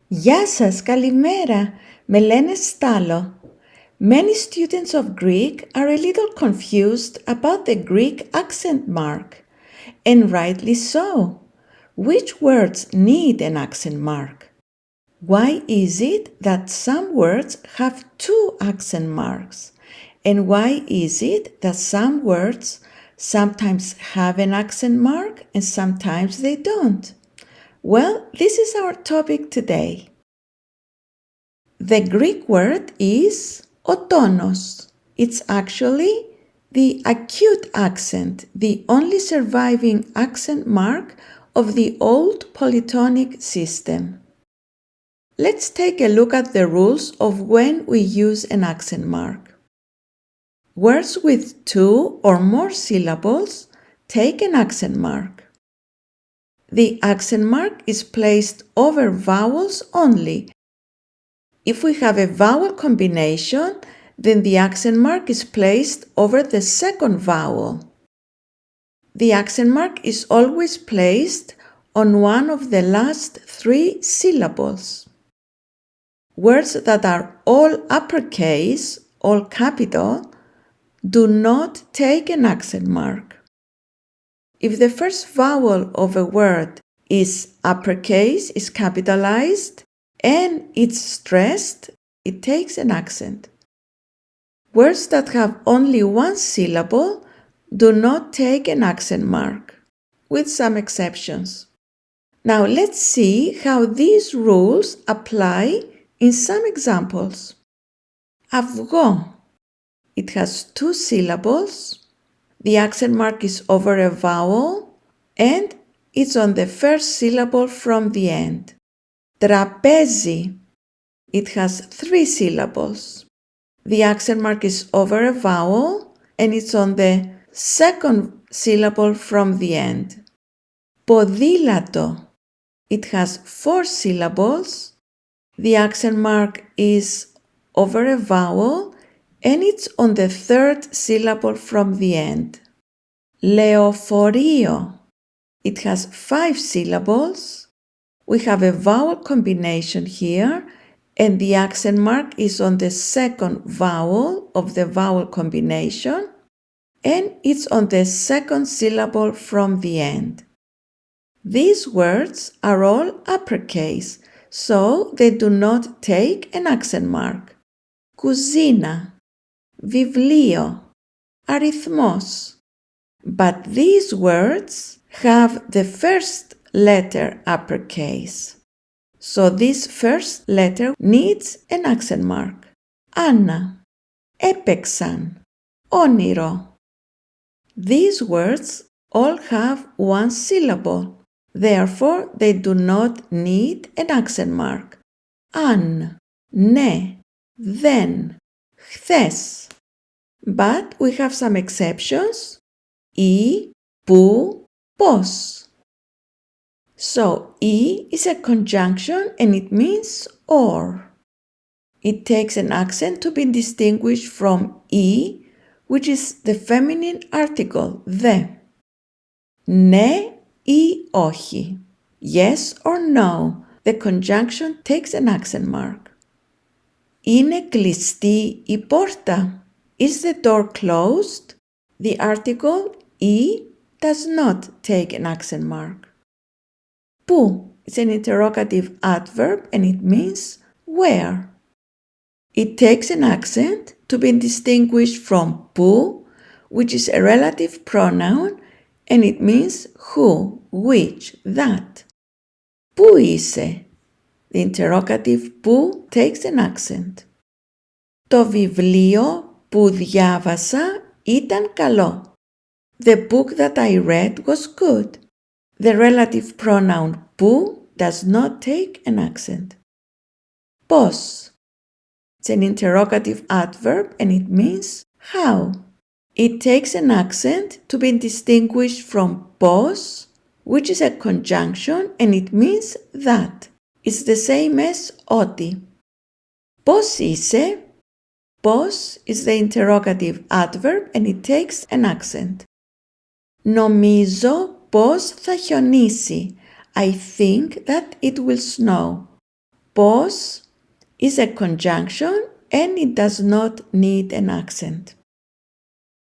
Γεια σας, καλημέρα. Με λένε Στάλο. Many students of Greek are a little confused about the Greek accent mark, and rightly so. Which words need an accent mark? Why is it that some words have two accent marks? And why is it that some words sometimes have an accent mark and sometimes they don't? Well, this is our topic today. The Greek word is o ΤΟΝΟΣ. It's actually the acute accent, the only surviving accent mark of the old polytonic system. Let's take a look at the rules of when we use an accent mark. Words with two or more syllables take an accent mark. The accent mark is placed over vowels only. If we have a vowel combination, then the accent mark is placed over the second vowel. The accent mark is always placed on one of the last three syllables. Words that are all uppercase, all capital, do not take an accent mark. If the first vowel of a word is uppercase, is capitalized, and it's stressed, it takes an accent. Words that have only one syllable do not take an accent mark, with some exceptions. Now let's see how these rules apply in some examples. Αυγό. It has two syllables. The accent mark is over a vowel and it's on the first syllable from the end. Τραπέζι. It has three syllables. The accent mark is over a vowel and it's on the second syllable from the end. Ποδήλατο. It has four syllables. The accent mark is over a vowel and it's on the third syllable from the end. Λεωφορείο. It has five syllables. We have a vowel combination here and the accent mark is on the second vowel of the vowel combination and it's on the second syllable from the end. These words are all uppercase, so they do not take an accent mark. Κουζίνα, βιβλίο, αριθμός. But these words have the first letter uppercase. So this first letter needs an accent mark. Άννα, έπαιξαν, όνειρο. These words all have one syllable. Therefore, they do not need an accent mark. Αν, ναι, δεν, χθες. But we have some exceptions. Ή, που, πώς. So, ή is a conjunction and it means or. It takes an accent to be distinguished from ή, which is the feminine article, the. Ναι ή όχι. Yes or no. The conjunction takes an accent mark. Είναι κλειστή η πόρτα. Is the door closed? The article ή does not take an accent mark. Πού is an interrogative adverb and it means where. It takes an accent to be distinguished from που, which is a relative pronoun and it means who, which, that. Πού είσαι? The interrogative που takes an accent. Το βιβλίο που διάβασα ήταν καλό. The book that I read was good. The relative pronoun που does not take an accent. Πώς? It's an interrogative adverb and it means how. It takes an accent to be distinguished from πώς, which is a conjunction and it means that. It's the same as ότι. Πώς είσαι? Πώς is the interrogative adverb and it takes an accent. Νομίζω πως θα χιονίσει. I think that it will snow. Πώς is a conjunction and it does not need an accent.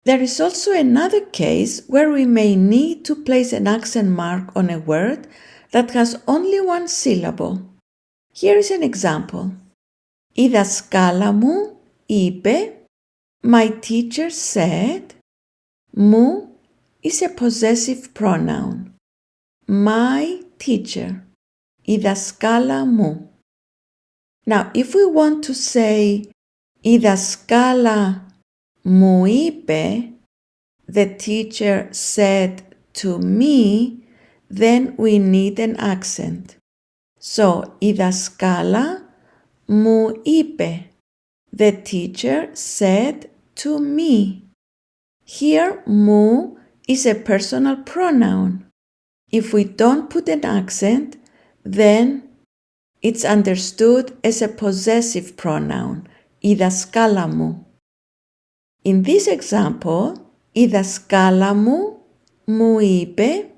There is also another case where we may need to place an accent mark on a word that has only one syllable. Here is an example. Η δασκάλα μου είπε, my teacher said, μου is a possessive pronoun. My teacher, η δασκάλα μου. Now, if we want to say, η δασκάλα μου είπε, the teacher said to me, then we need an accent. So, η δασκάλα μου είπε, the teacher said to me. Here, μου is a personal pronoun. If we don't put an accent, then it's understood as a possessive pronoun, η δασκάλα μου. In this example, η δασκάλα μου μου είπε,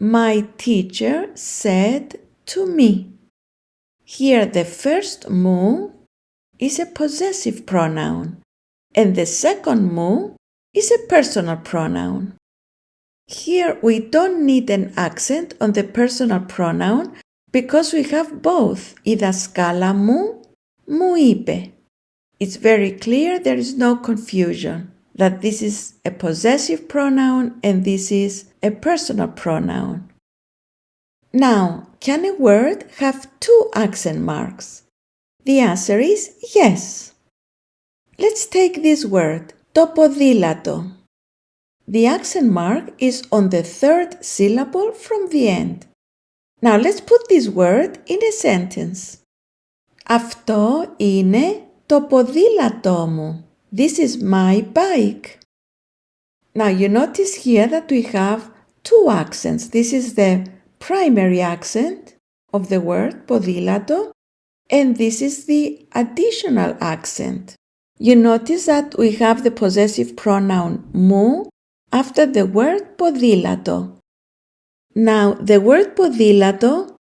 my teacher said to me. Here the first μου is a possessive pronoun and the second μου is a personal pronoun. Here we don't need an accent on the personal pronoun because we have both. Η δασκάλα μου μου είπε. It's very clear, there is no confusion, that this is a possessive pronoun and this is a personal pronoun. Now, can a word have two accent marks? The answer is yes. Let's take this word, το ποδήλατο. The accent mark is on the third syllable from the end. Now let's put this word in a sentence. Αυτό είναι το ποδήλατό μου. This is my bike. Now you notice here that we have two accents. This is the primary accent of the word ποδήλατο and this is the additional accent. You notice that we have the possessive pronoun μου after the word ποδήλατο. Now the word ποδήλατο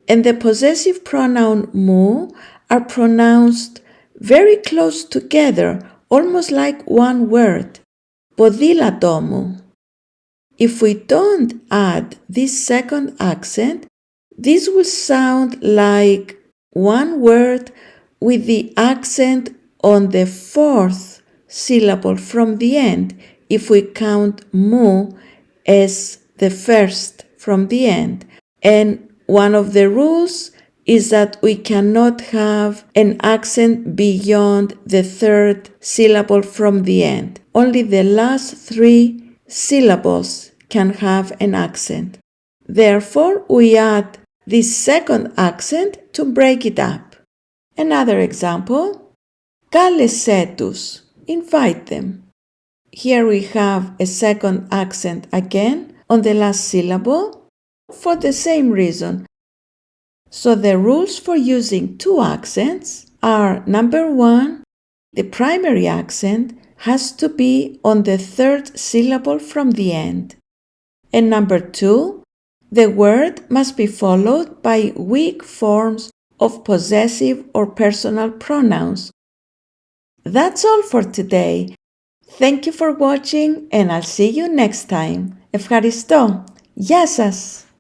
and the possessive pronoun μου are pronounced very close together, almost like one word, ποδήλατό μου. If we don't add this second accent, this will sound like one word with the accent on the fourth syllable from the end, if we count μου as the first from the end. And one of the rules is that we cannot have an accent beyond the third syllable from the end. Only the last three syllables can have an accent. Therefore, we add this second accent to break it up. Another example, κάλεσέ τους, invite them. Here we have a second accent again on the last syllable for the same reason. So the rules for using two accents are, number one, the primary accent has to be on the third syllable from the end. And number two, the word must be followed by weak forms of possessive or personal pronouns. That's all for today. Thank you for watching and I'll see you next time. Ευχαριστώ. Γεια σας!